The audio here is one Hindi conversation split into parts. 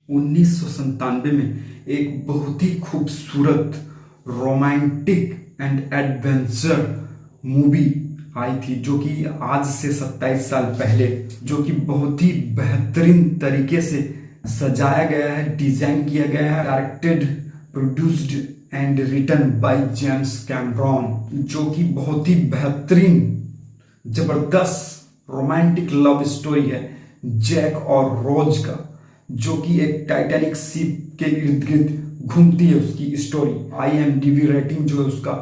1997 में एक बहुत ही खूबसूरत रोमांटिक एंड एडवेंचर मूवी आई थी, जो कि आज से 27 साल पहले, जो कि बहुत ही बेहतरीन तरीके से सजाया गया है, डिजाइन किया गया है, directed, produced and written by James Cameron, जो कि बहुत ही बेहतरीन जबरदस्त रोमांटिक लव स्टोरी है जैक और रोज का, जो कि एक टाइटैनिक शिप के इर्द गिर्द घूमती है उसकी स्टोरी। IMDb रेटिंग जो है उसका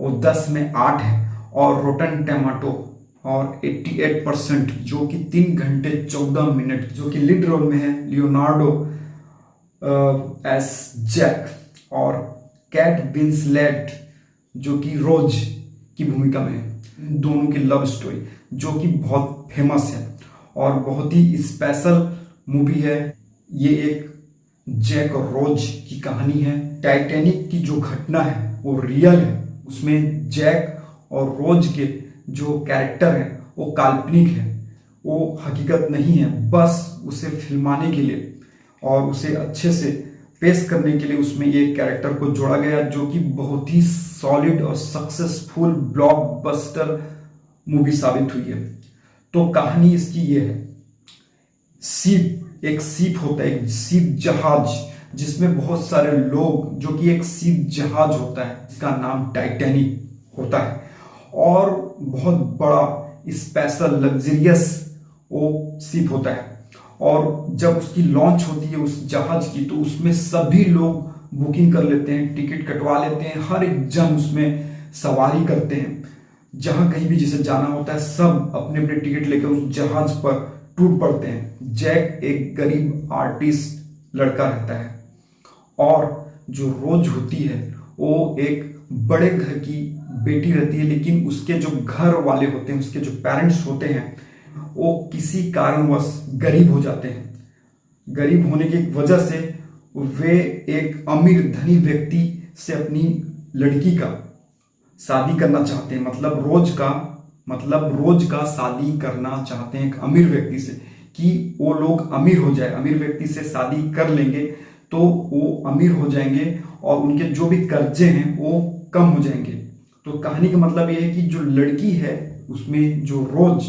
वो 10 में 8 है और रोटन टमाटो और 88%, जो कि 3 घंटे 14 मिनट, जो कि लीड रोल में है लियोनार्डो एस जैक और कैट विंसलेट जो कि रोज की भूमिका में है। दोनों की लव स्टोरी जो कि बहुत फेमस है और बहुत ही स्पेशल मूवी है। ये एक जैक और रोज की कहानी है। टाइटैनिक की जो घटना है वो रियल है, उसमें जैक और रोज के जो कैरेक्टर है वो काल्पनिक है, वो हकीकत नहीं है। बस उसे फिल्माने के लिए और उसे अच्छे से पेश करने के लिए उसमें ये कैरेक्टर को जोड़ा गया, जो कि बहुत ही सॉलिड और सक्सेसफुल ब्लॉकबस्टर मूवी साबित हुई है। तो कहानी इसकी ये है, एक शिप होता है, एक शिप जहाज, जिसमें बहुत सारे लोग, जो कि एक शिप जहाज होता है जिसका नाम टाइटैनिक होता है और बहुत बड़ा स्पेशल लग्जरियस वो शिप होता है। और जब उसकी लॉन्च होती है उस जहाज की, तो उसमें सभी लोग बुकिंग कर लेते हैं, टिकट कटवा लेते हैं, हर एक जन उसमें सवारी करते हैं। जहां कहीं भी जिसे जाना होता है सब अपने अपने टिकट लेकर उस जहाज पर टूट पड़ते हैं। जैक एक गरीब आर्टिस्ट लड़का रहता है और जो रोज होती है वो एक बड़े घर की बेटी रहती है, लेकिन उसके जो घर वाले होते हैं, उसके जो पेरेंट्स होते हैं, वो किसी कारणवश गरीब हो जाते हैं। गरीब होने की वजह से वे एक अमीर धनी व्यक्ति से अपनी लड़की का शादी करना चाहते हैं। मतलब रोज का शादी करना चाहते हैं एक अमीर व्यक्ति से, कि वो लोग अमीर हो जाए। अमीर व्यक्ति से शादी कर लेंगे तो वो अमीर हो जाएंगे और उनके जो भी कर्जे हैं वो कम हो जाएंगे। तो कहानी का मतलब ये है कि जो लड़की है उसमें जो रोज,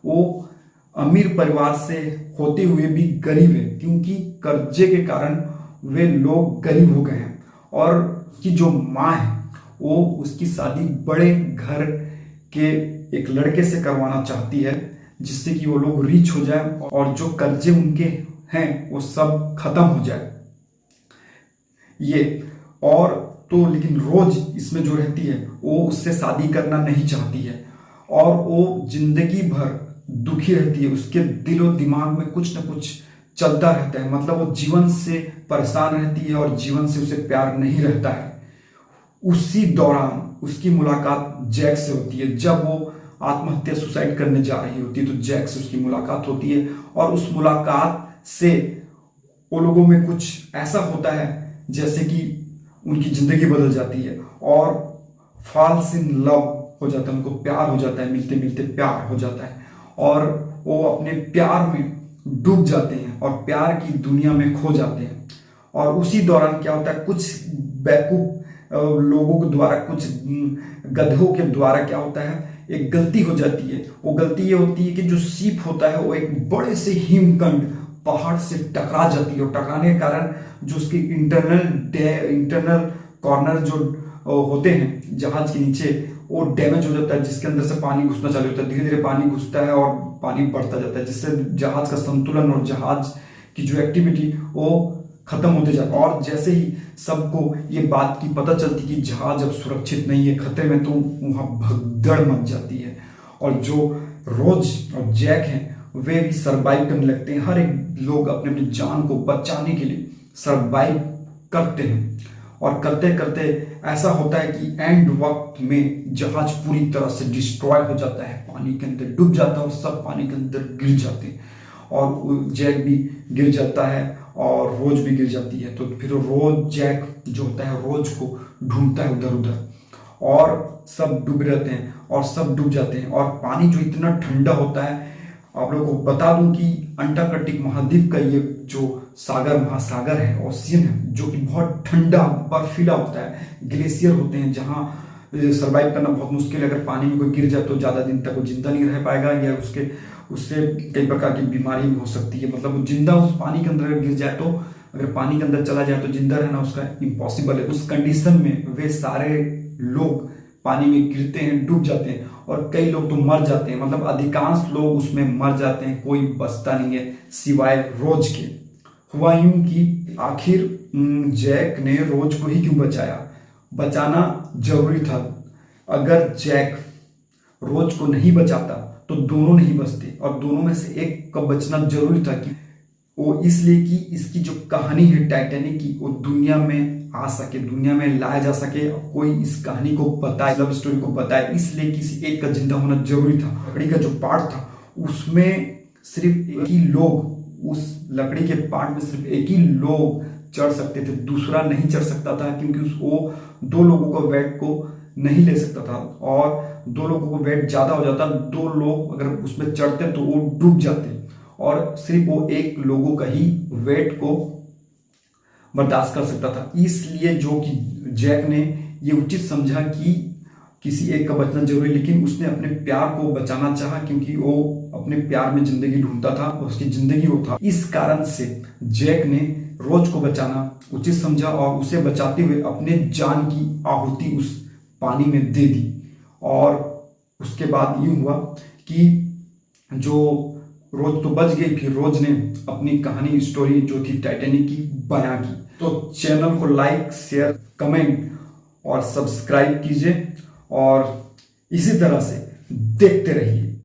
वो अमीर परिवार से होते हुए भी गरीब है, क्योंकि कर्जे के कारण वे लोग गरीब हो गए हैं। और उसकी जो माँ है वो उसकी शादी बड़े घर के एक लड़के से करवाना चाहती है, जिससे कि वो लोग रिच हो जाए और जो कर्जे उनके हैं वो सब खत्म हो जाए। ये और तो लेकिन रोज इसमें जो रहती है वो उससे शादी करना नहीं चाहती है और वो जिंदगी भर दुखी रहती है। उसके दिलो दिमाग में कुछ ना कुछ चलता रहता है, मतलब वो जीवन से परेशान रहती है और जीवन से उसे प्यार नहीं रहता है। उसी दौरान उसकी मुलाकात जैक से होती है। जब वो आत्महत्या सुसाइड करने जा रही होती है तो जैक से उसकी मुलाकात होती है और उस मुलाकात से वो लोगों में कुछ ऐसा होता है जैसे कि उनकी जिंदगी बदल जाती है और फॉल्स इन लव हो जाता है, उनको प्यार हो जाता है, मिलते मिलते प्यार हो जाता है और वो अपने प्यार में डूब जाते हैं और प्यार की दुनिया में खो जाते हैं। और उसी दौरान क्या होता है, कुछ बेवकूफ लोगों के द्वारा, कुछ गधों के द्वारा क्या होता है, एक गलती हो जाती है। वो गलती ये होती है कि जो शिप होता है वो एक बड़े से हिमखंड पहाड़ से टकरा जाती है और टकराने के कारण जो उसके इंटरनल कॉर्नर जो होते हैं जहाज के नीचे, वो डैमेज हो जाता है, जिसके अंदर से पानी घुसना चालू होता है। धीरे धीरे पानी घुसता है और पानी बढ़ता जाता है, जिससे जहाज का संतुलन और जहाज की जो एक्टिविटी वो खत्म होते जाता है। और जैसे ही सबको ये बात की पता चलती कि जहाज अब सुरक्षित नहीं है, खतरे में, तो वहां भगदड़ मच जाती है और जो रोज और जैक हैं वे भी सरवाइव करने लगते हैं। हर एक लोग अपने अपनी जान को बचाने के लिए सरवाइव करते हैं और करते करते ऐसा होता है कि एंड वक्त में जहाज पूरी तरह से डिस्ट्रॉय हो जाता है, पानी के अंदर डूब जाता है और सब पानी के अंदर गिर जाते हैं और जैक भी गिर जाता है और रोज भी गिर जाती है। तो फिर रोज जैक जो होता है रोज को ढूंढता है उधर उधर और सब डूब रहते हैं और सब डूब जाते हैं और पानी जो इतना ठंडा होता है, आप लोगों को बता दूं कि अंटार्कटिक महाद्वीप का ये जो सागर महासागर है, ओशियन है, जो कि बहुत ठंडा बर्फीला होता है, ग्लेशियर होते हैं जहां सर्वाइव करना बहुत मुश्किल है। अगर पानी में कोई गिर जाए तो ज़्यादा दिन तक वो जिंदा नहीं रह पाएगा, या उससे कई प्रकार की बीमारी भी हो सकती है। मतलब वो जिंदा उस पानी के अंदर गिर जाए तो, अगर पानी के अंदर चला जाए तो जिंदा रहना उसका इम्पॉसिबल है। उस कंडीशन में वे सारे लोग पानी में गिरते हैं, डूब जाते हैं, और कई लोग तो मर जाते हैं। मतलब अधिकांश लोग उसमें मर जाते हैं, कोई बचता नहीं है सिवाय रोज के। हुआ यूं कि आखिर जैक ने रोज को ही क्यों बचाया? बचाना जरूरी था। अगर जैक रोज को नहीं बचाता तो दोनों नहीं बचते, और दोनों में से एक का बचना जरूरी था। कि वो इसलिए कि इसकी जो कहानी है टाइटैनिक की, वो दुनिया में आ सके, दुनिया में लाया जा सके, कोई इस कहानी को बताए, लव स्टोरी को बताए, इसलिए किसी एक का जिंदा होना जरूरी था। लकड़ी का जो पार्ट था उसमें सिर्फ एक ही लोग, उस लकड़ी के पार्ट में सिर्फ एक ही लोग चढ़ सकते थे, दूसरा नहीं चढ़ सकता था, क्योंकि वो दो लोगों को वेट को नहीं ले सकता था, और दो लोगों को वेट ज्यादा हो जाता। दो लोग अगर उसमें चढ़ते तो वो डूब जाते, और सिर्फ वो एक लोगों का ही वेट को बर्दाश्त कर सकता था। इसलिए जो कि जैक ने ये उचित समझा कि किसी एक का बचना जरूरी, लेकिन उसने अपने प्यार को बचाना चाहा, क्योंकि वो अपने प्यार में जिंदगी ढूंढता था, उसकी जिंदगी वो था। इस कारण से जैक ने रोज को बचाना उचित समझा, और उसे बचाते हुए अपने जान की आहुति उस पानी में दे दी। और उसके बाद यूं हुआ कि जो रोज तो बच गई, फिर रोज ने अपनी कहानी, स्टोरी जो थी टाइटैनिक की, बयां की। तो चैनल को लाइक, शेयर, कमेंट और सब्सक्राइब कीजिए, और इसी तरह से देखते रहिए।